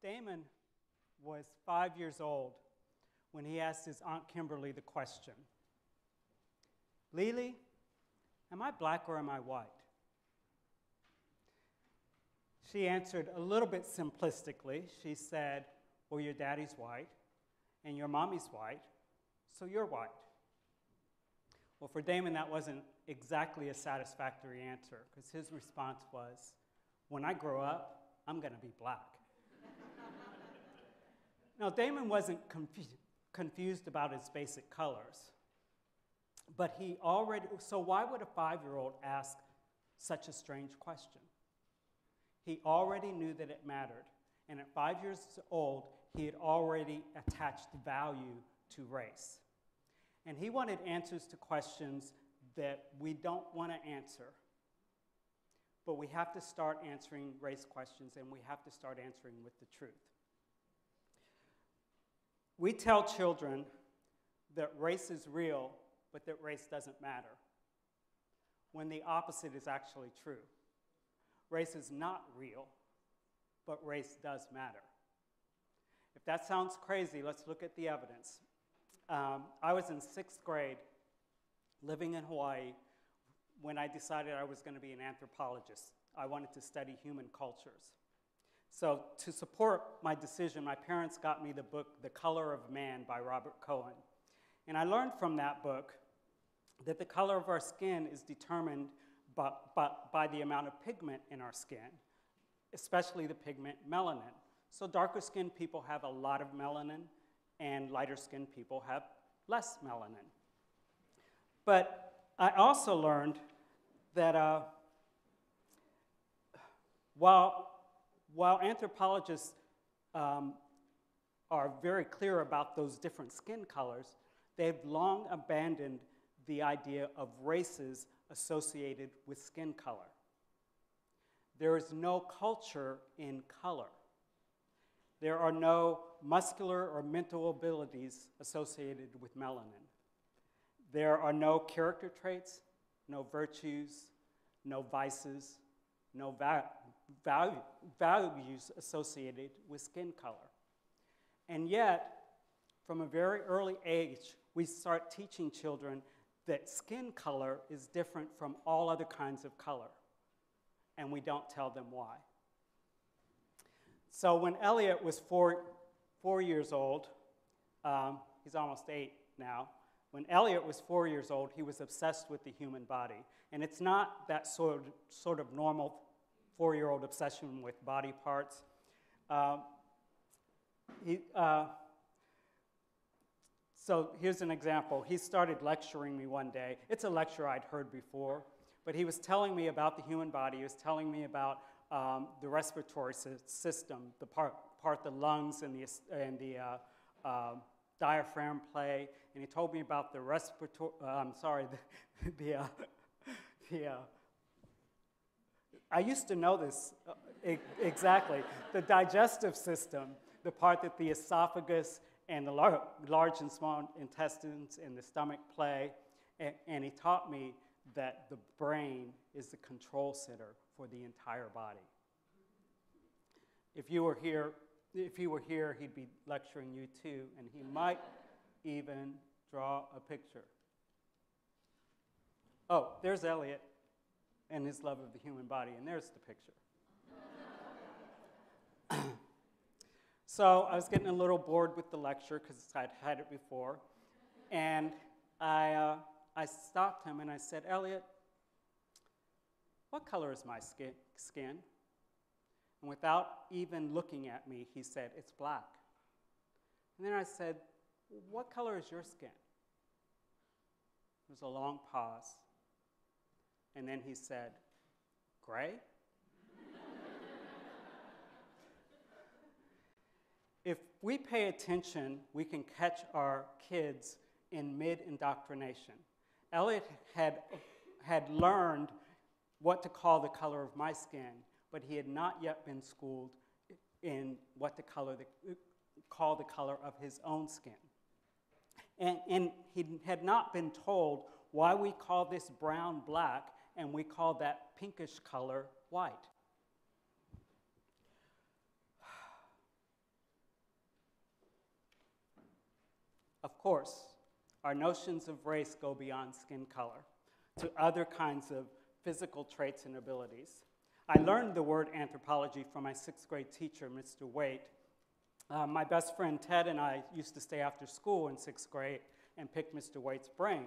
Damon was 5 years old when he asked his Aunt Kimberly the question, "Lily, am I black or am I white?" She answered a little bit simplistically. She said, "Well, your daddy's white and your mommy's white, so you're white." Well, for Damon, that wasn't exactly a satisfactory answer, because his response was, "When I grow up, I'm going to be black." Now, Damon wasn't confused about his basic colors, but so why would a 5-year-old ask such a strange question? He already knew that it mattered, and at 5 years old, he had already attached value to race. And he wanted answers to questions that we don't want to answer, but we have to start answering race questions, and we have to start answering with the truth. We tell children that race is real, but that race doesn't matter, when the opposite is actually true. Race is not real, but race does matter. If that sounds crazy, let's look at the evidence. I was in 6th grade, living in Hawaii, when I decided I was going to be an anthropologist. I wanted to study human cultures. So to support my decision, my parents got me the book, The Color of Man by Robert Cohen. And I learned from that book that the color of our skin is determined by the amount of pigment in our skin, especially the pigment melanin. So darker skinned people have a lot of melanin, and lighter skinned people have less melanin. But I also learned that while anthropologists are very clear about those different skin colors, they've long abandoned the idea of races associated with skin color. There is no culture in color. There are no muscular or mental abilities associated with melanin. There are no character traits, no virtues, no vices, no values associated with skin color. And yet, from a very early age, we start teaching children that skin color is different from all other kinds of color, and we don't tell them why. So when Elliot was four years old, he's almost 8 now. When Elliot was 4 years old, he was obsessed with the human body. And it's not that sort of normal 4-year-old obsession with body parts. So here's an example. He started lecturing me one day. It's a lecture I'd heard before, but he was telling me about the human body. He was telling me about the respiratory system, the part the lungs and the diaphragm play, and he told me about the I used to know this exactly. The digestive system, the part that the esophagus and the large and small intestines and the stomach play, and he taught me that the brain is the control center for the entire body. If you were here, he'd be lecturing you too, and he might even draw a picture. Oh, there's Elliot and his love of the human body, and there's the picture. So I was getting a little bored with the lecture because I'd had it before, and I stopped him and I said, "Elliot, what color is my skin?" And without even looking at me, he said, "It's black." And then I said, "What color is your skin?" There was a long pause. And then he said, "Gray?" If we pay attention, we can catch our kids in mid-indoctrination. Elliot had learned what to call the color of my skin, but he had not yet been schooled in what to call the color of his own skin. And he had not been told why we call this brown black and we call that pinkish color white. Of course, our notions of race go beyond skin color to other kinds of physical traits and abilities. I learned the word anthropology from my 6th grade teacher, Mr. Waite. My best friend Ted and I used to stay after school in 6th grade and pick Mr. Waite's brain.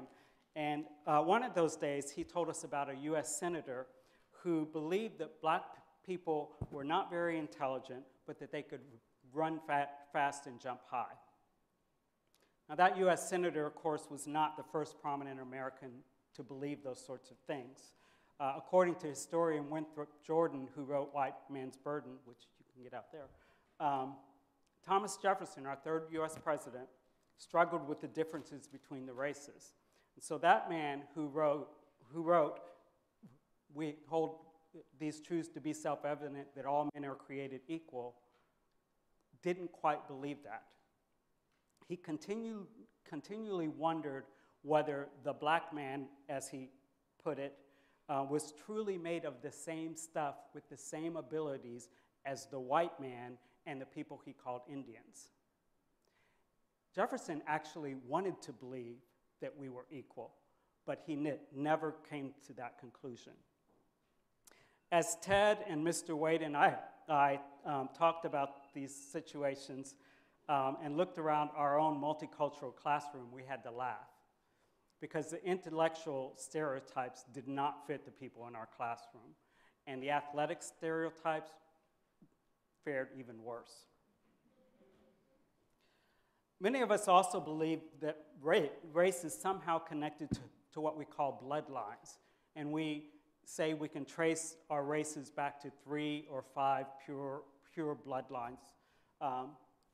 And one of those days, he told us about a U.S. senator who believed that black people were not very intelligent, but that they could run fast and jump high. Now, that U.S. senator, of course, was not the first prominent American to believe those sorts of things. According to historian Winthrop Jordan, who wrote White Man's Burden, which you can get out there, Thomas Jefferson, our 3rd U.S. president, struggled with the differences between the races. And so that man who wrote, we hold these truths to be self-evident, that all men are created equal, didn't quite believe that. He continually wondered whether the black man, as he put it, was truly made of the same stuff with the same abilities as the white man and the people he called Indians. Jefferson actually wanted to believe that we were equal, but he never came to that conclusion. As Ted and Mr. Waite and I talked about these situations and looked around our own multicultural classroom, we had to laugh, because the intellectual stereotypes did not fit the people in our classroom, and the athletic stereotypes fared even worse. Many of us also believe that race is somehow connected to what we call bloodlines, and we say we can trace our races back to 3 or 5 pure bloodlines.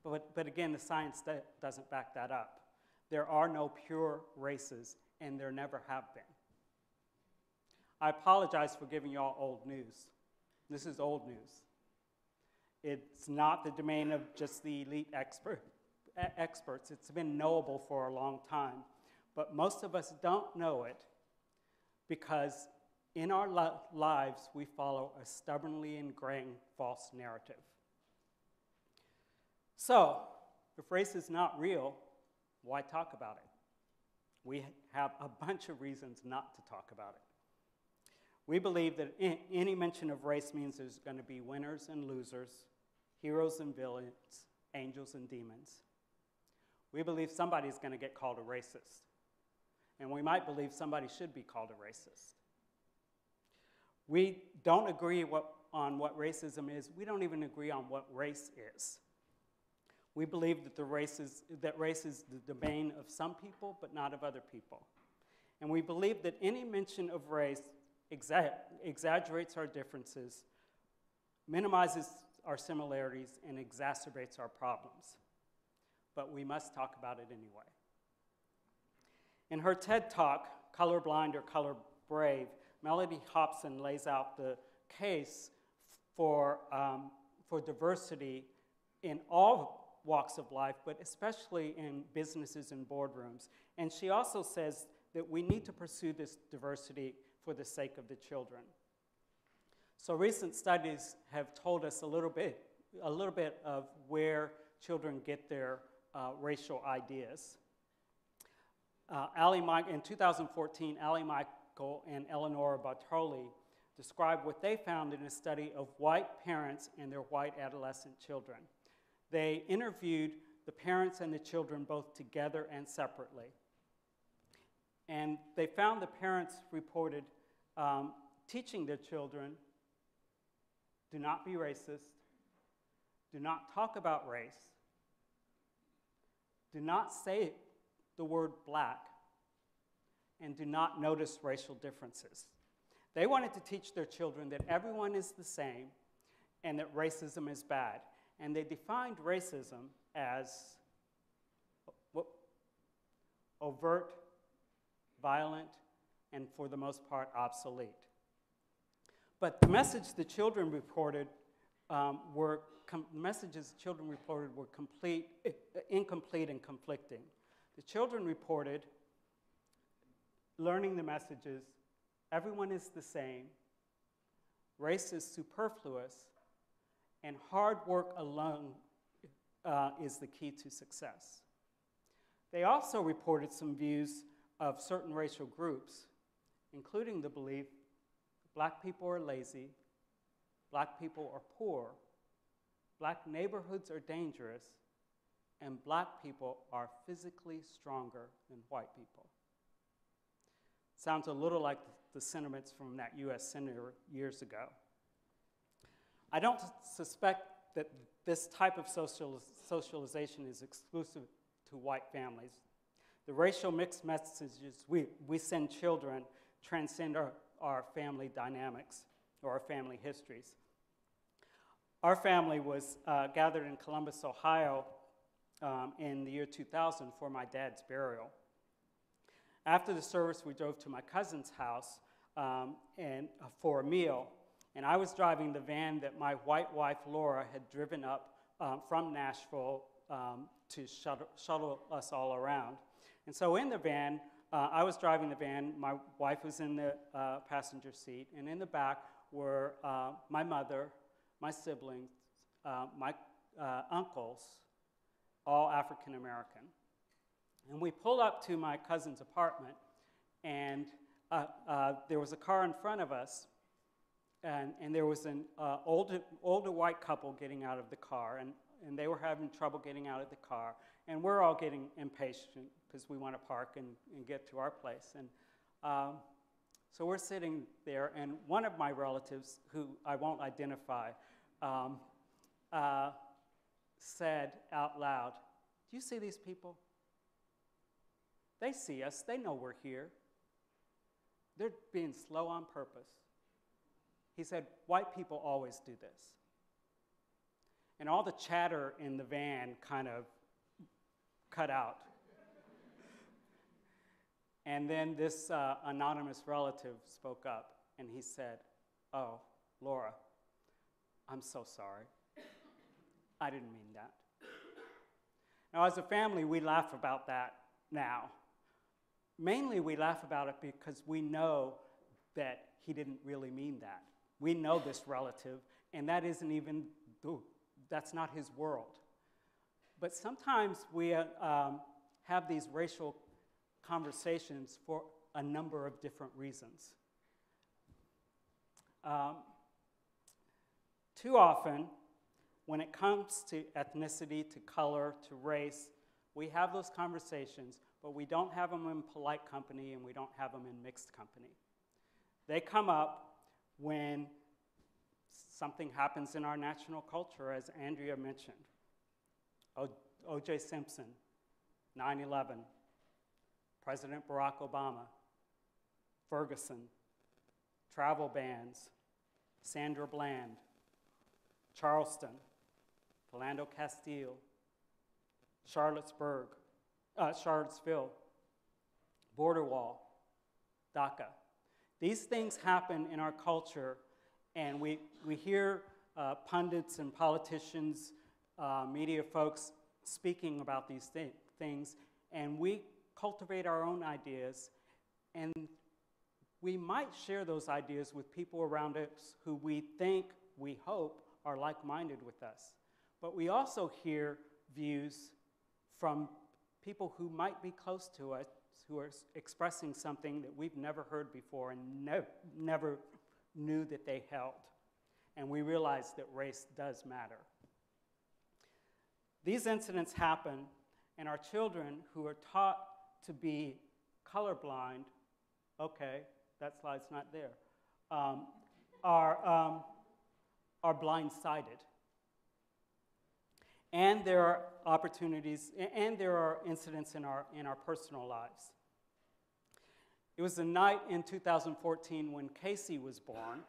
But again, the science doesn't back that up. There are no pure races, and there never have been. I apologize for giving you all old news. This is old news. It's not the domain of just the elite experts. It's been knowable for a long time. But most of us don't know it because in our lives, we follow a stubbornly ingrained false narrative. So, if race is not real, why talk about it? We have a bunch of reasons not to talk about it. We believe that any mention of race means there's going to be winners and losers, heroes and villains, angels and demons. We believe somebody's going to get called a racist. And we might believe somebody should be called a racist. We don't agree on what racism is. We don't even agree on what race is. We believe that race is the domain of some people, but not of other people. And we believe that any mention of race exaggerates our differences, minimizes our similarities, and exacerbates our problems. But we must talk about it anyway. In her TED Talk, Colorblind or Color Brave, Melody Hobson lays out the case for diversity in all walks of life, but especially in businesses and boardrooms. And she also says that we need to pursue this diversity for the sake of the children. So recent studies have told us a little bit of where children get their racial ideas. In 2014, Allie Michael and Eleonora Bartoli described what they found in a study of white parents and their white adolescent children. They interviewed the parents and the children both together and separately. And they found the parents reported teaching their children, do not be racist, do not talk about race, do not say the word black, and do not notice racial differences. They wanted to teach their children that everyone is the same and that racism is bad. And they defined racism as overt, violent, and for the most part, obsolete. But the messages the children reported were incomplete and conflicting. The children reported learning the messages, everyone is the same, race is superfluous, and hard work alone is the key to success. They also reported some views of certain racial groups, including the belief black people are lazy, black people are poor, black neighborhoods are dangerous, and black people are physically stronger than white people. Sounds a little like the sentiments from that US senator years ago. I don't suspect that this type of socialization is exclusive to white families. The racial mixed messages we send children transcend our family dynamics or our family histories. Our family was gathered in Columbus, Ohio in the year 2000 for my dad's burial. After the service, we drove to my cousin's house for a meal, and I was driving the van that my white wife, Laura, had driven up from Nashville to shuttle us all around. And so in the van, I was driving the van, my wife was in the passenger seat, and in the back were my mother, my siblings, my uncles, all African American. And we pulled up to my cousin's apartment, and there was a car in front of us, and there was an older white couple getting out of the car, and they were having trouble getting out of the car, and we're all getting impatient because we want to park and get to our place. And so we're sitting there, and one of my relatives, who I won't identify, said out loud, "Do you see these people? They see us. They know we're here. They're being slow on purpose." He said, "White people always do this." And all the chatter in the van kind of cut out. And then this anonymous relative spoke up, and he said, "Oh, Laura, I'm so sorry. I didn't mean that." Now, as a family, we laugh about that now. Mainly, we laugh about it because we know that he didn't really mean that. We know this relative, and that isn't even, that's not his world. But sometimes we have these racial conversations for a number of different reasons. Too often, when it comes to ethnicity, to color, to race, we have those conversations, but we don't have them in polite company and we don't have them in mixed company. They come up when something happens in our national culture, as Andrea mentioned. O.J. Simpson, 9/11, President Barack Obama, Ferguson, travel bans, Sandra Bland, Charleston, Philando Castile, Charlottesville, border wall, DACA. These things happen in our culture, and we hear pundits and politicians, media folks speaking about these things, and we cultivate our own ideas, and we might share those ideas with people around us who we think, we hope, are like-minded with us. But we also hear views from people who might be close to us, who are expressing something that we've never heard before and never knew that they held. And we realize that race does matter. These incidents happen, and our children who are taught to be colorblind, okay, that slide's not there, are blindsided. And there are opportunities, and there are incidents in our personal lives. It was the night in 2014 when Casey was born.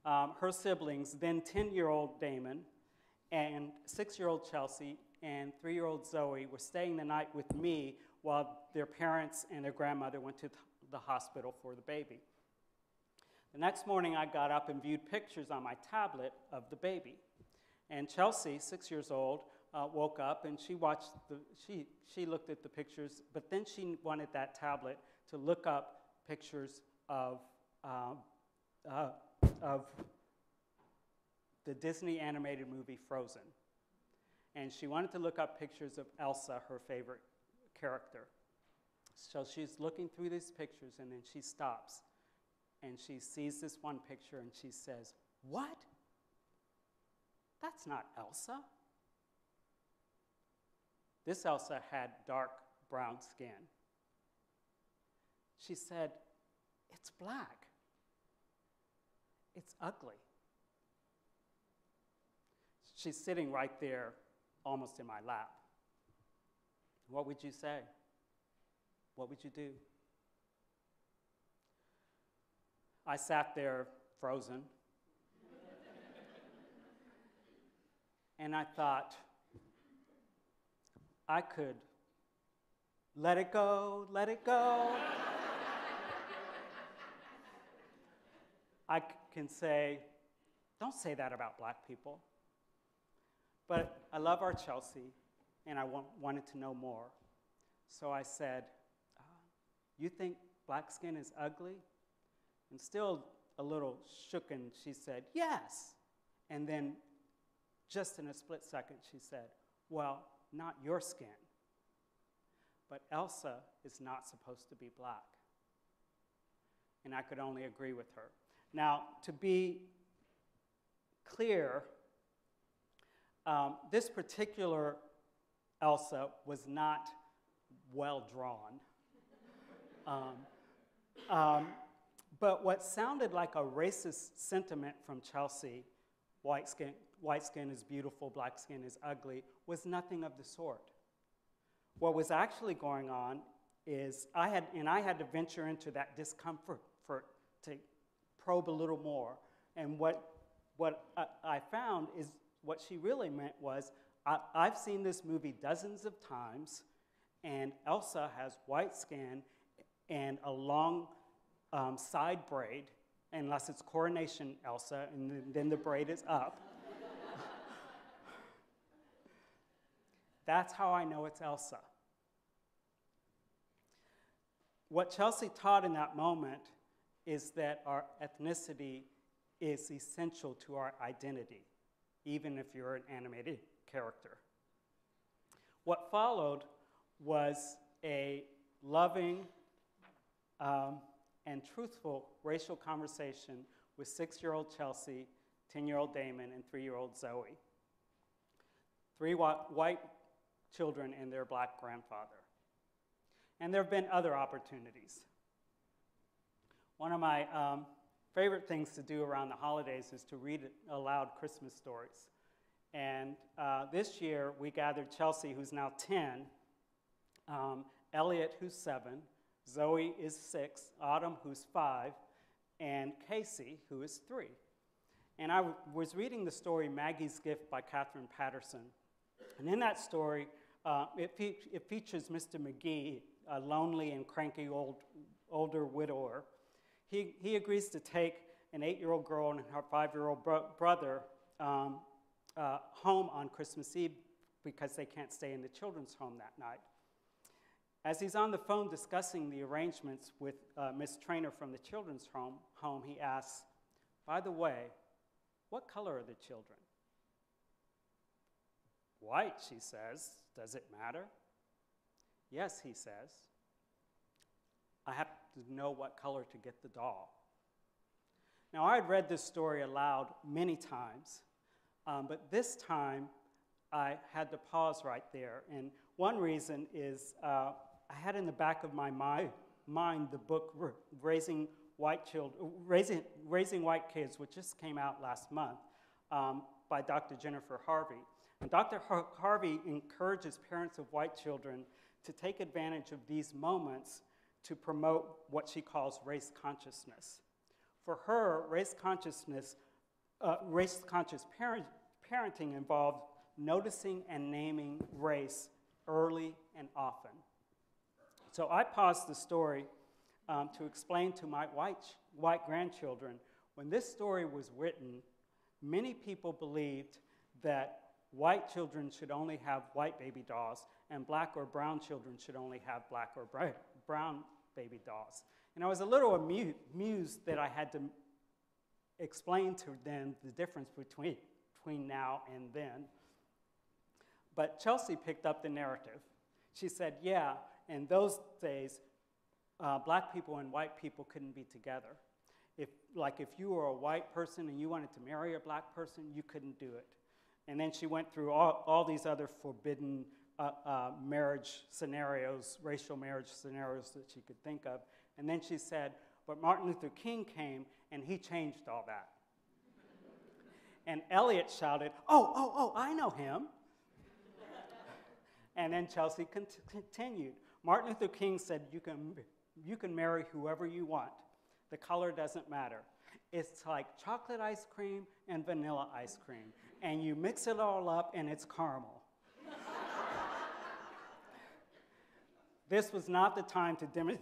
Her siblings, then 10-year-old Damon, and 6-year-old Chelsea, and 3-year-old Zoe were staying the night with me while their parents and their grandmother went to the hospital for the baby. The next morning, I got up and viewed pictures on my tablet of the baby. And Chelsea, 6 years old, woke up and she looked at the pictures, but then she wanted that tablet to look up pictures of the Disney animated movie Frozen. And she wanted to look up pictures of Elsa, her favorite character. So she's looking through these pictures, and then she stops, and she sees this one picture, and she says, "What? That's not Elsa." This Elsa had dark brown skin. She said, "It's black. It's ugly." She's sitting right there, almost in my lap. What would you say? What would you do? I sat there frozen. And I thought, I could let it go, let it go. I can say, don't say that about black people. But I love our Chelsea, and I wanted to know more. So I said, you think black skin is ugly? And still a little shooken, she said, yes. And then just in a split second, she said, well, not your skin. But Elsa is not supposed to be black. And I could only agree with her. Now, to be clear, this particular Elsa was not well drawn. But what sounded like a racist sentiment from Chelsea, white skin is beautiful, black skin is ugly, was nothing of the sort. What was actually going on is I had to venture into that discomfort to probe a little more. And what I found is what she really meant was, I've seen this movie dozens of times, and Elsa has white skin and a long side braid, unless it's Coronation Elsa, and then the braid is up. That's how I know it's Elsa. What Chelsea taught in that moment is that our ethnicity is essential to our identity, even if you're an animated character. What followed was a loving and truthful racial conversation with 6-year-old Chelsea, 10-year-old Damon, and 3-year-old Zoe. 3 white children and their black grandfather. And there have been other opportunities. One of my favorite things to do around the holidays is to read aloud Christmas stories. And this year, we gathered Chelsea, who's now 10, Elliot, who's 7, Zoe is 6, Autumn, who's 5, and Casey, who is 3. And I was reading the story Maggie's Gift by Catherine Peterson. And in that story, it features Mr. McGee, a lonely and cranky older widower. He agrees to take an 8-year-old girl and her 5-year-old brother home on Christmas Eve because they can't stay in the children's home that night. As he's on the phone discussing the arrangements with Miss Trainer from the children's home, he asks, by the way, what color are the children? White, she says. Does it matter? Yes, he says. I have to know what color to get the doll. Now, I had read this story aloud many times, but this time I had to pause right there. And one reason is I had in the back of my mind the book Raising White Kids, which just came out last month by Dr. Jennifer Harvey. And Dr. Harvey encourages parents of white children to take advantage of these moments to promote what she calls race consciousness. For her, race-conscious parenting involved noticing and naming race early and often. So I paused the story to explain to my white grandchildren, when this story was written, many people believed that white children should only have white baby dolls, and black or brown children should only have black or brown baby dolls. And I was a little amused that I had to explain to them the difference between now and then. But Chelsea picked up the narrative. She said, yeah, in those days, black people and white people couldn't be together. If you were a white person and you wanted to marry a black person, you couldn't do it. And then she went through all these other forbidden marriage scenarios, racial marriage scenarios that she could think of. And then she said, but Martin Luther King came and he changed all that. And Elliot shouted, oh, I know him. And then Chelsea continued. Martin Luther King said, you can marry whoever you want. The color doesn't matter. It's like chocolate ice cream and vanilla ice cream. And you mix it all up and it's caramel. This was not the time to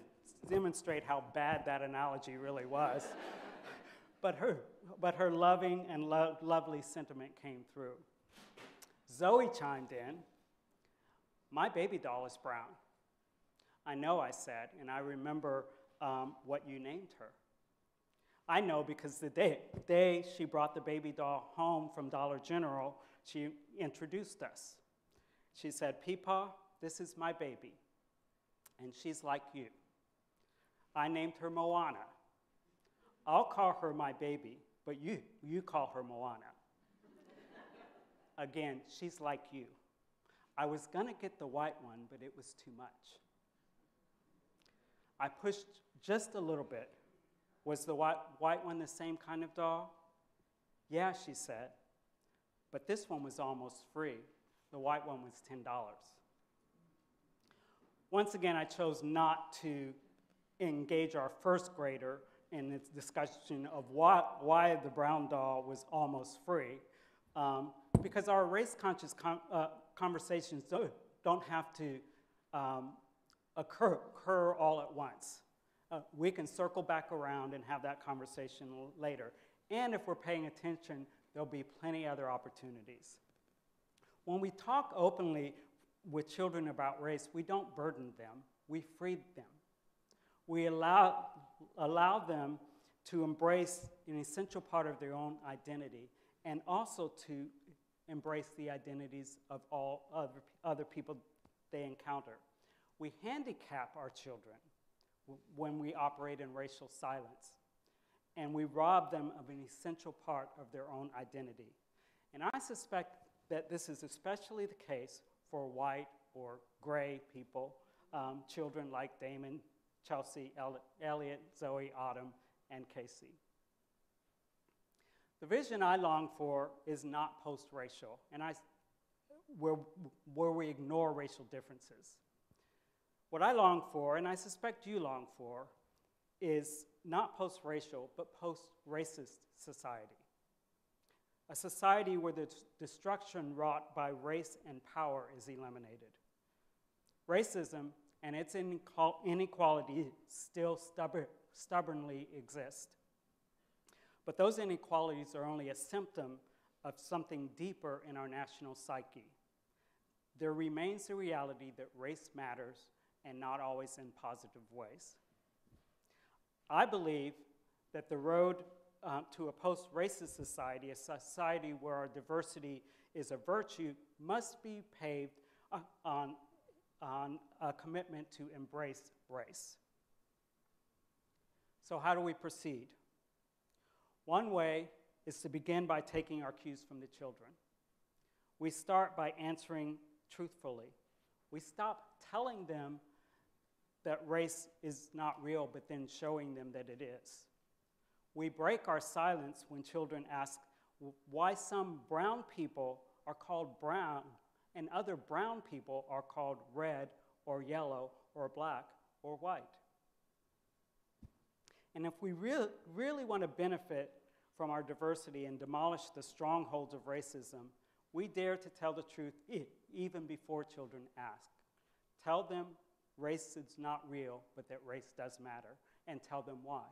demonstrate how bad that analogy really was. But her loving and lovely sentiment came through. Zoe chimed in, my baby doll is brown. I know, I said, and I remember what you named her. I know because the day she brought the baby doll home from Dollar General, she introduced us. She said, Peepaw, this is my baby, and she's like you. I named her Moana. I'll call her my baby, but you call her Moana. Again, she's like you. I was gonna get the white one, but it was too much. I pushed just a little bit. Was the white one the same kind of doll? Yeah, she said, but this one was almost free. The white one was $10. Once again, I chose not to engage our first grader in this discussion of why the brown doll was almost free, because our race-conscious conversations don't have to occur all at once. We can circle back around and have that conversation later. And if we're paying attention, there'll be plenty other opportunities. When we talk openly with children about race, we don't burden them, we free them. We allow them to embrace an essential part of their own identity and also to embrace the identities of all other people they encounter. We handicap our children when we operate in racial silence, and we rob them of an essential part of their own identity. And I suspect that this is especially the case for white or gray people, children like Damon, Chelsea, Elliot, Zoe, Autumn, and Casey. The vision I long for is not post-racial, and where we ignore racial differences. What I long for, and I suspect you long for, is not post-racial, but post-racist society. A society where the destruction wrought by race and power is eliminated. Racism and its inequality still stubbornly exist. But those inequalities are only a symptom of something deeper in our national psyche. There remains the reality that race matters, and not always in positive ways. I believe that the road to a post-racist society, a society where our diversity is a virtue, must be paved on a commitment to embrace race. So how do we proceed? One way is to begin by taking our cues from the children. We start by answering truthfully. We stop telling them that race is not real, but then showing them that it is. We break our silence when children ask why some brown people are called brown and other brown people are called red or yellow or black or white. And if we really want to benefit from our diversity and demolish the strongholds of racism, we dare to tell the truth even before children ask. Tell them race is not real, but that race does matter, and tell them why.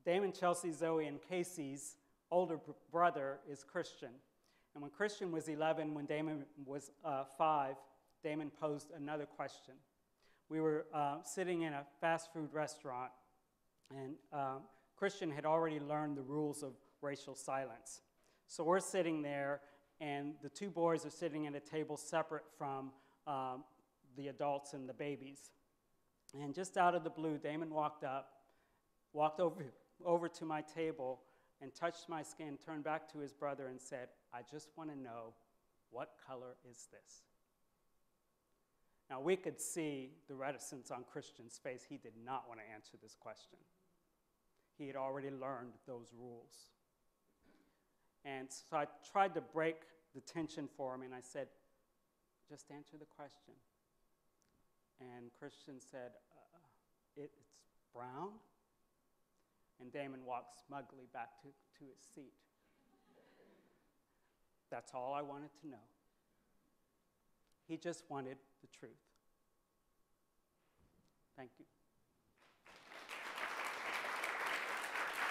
Damon, Chelsea, Zoe, and Casey's older brother is Christian. And when Christian was 11, when Damon was 5, Damon posed another question. We were sitting in a fast food restaurant, and Christian had already learned the rules of racial silence. So we're sitting there, and the two boys are sitting at a table separate from the adults and the babies. And just out of the blue, Damon walked over to my table and touched my skin, turned back to his brother and said, "I just want to know, what color is this?" Now, we could see the reticence on Christian's face. He did not want to answer this question. He had already learned those rules. And so I tried to break the tension for him, and I said, "Just answer the question." And Christian said, "It's brown." And Damon walked smugly back to his seat. That's all I wanted to know. He just wanted the truth. Thank you.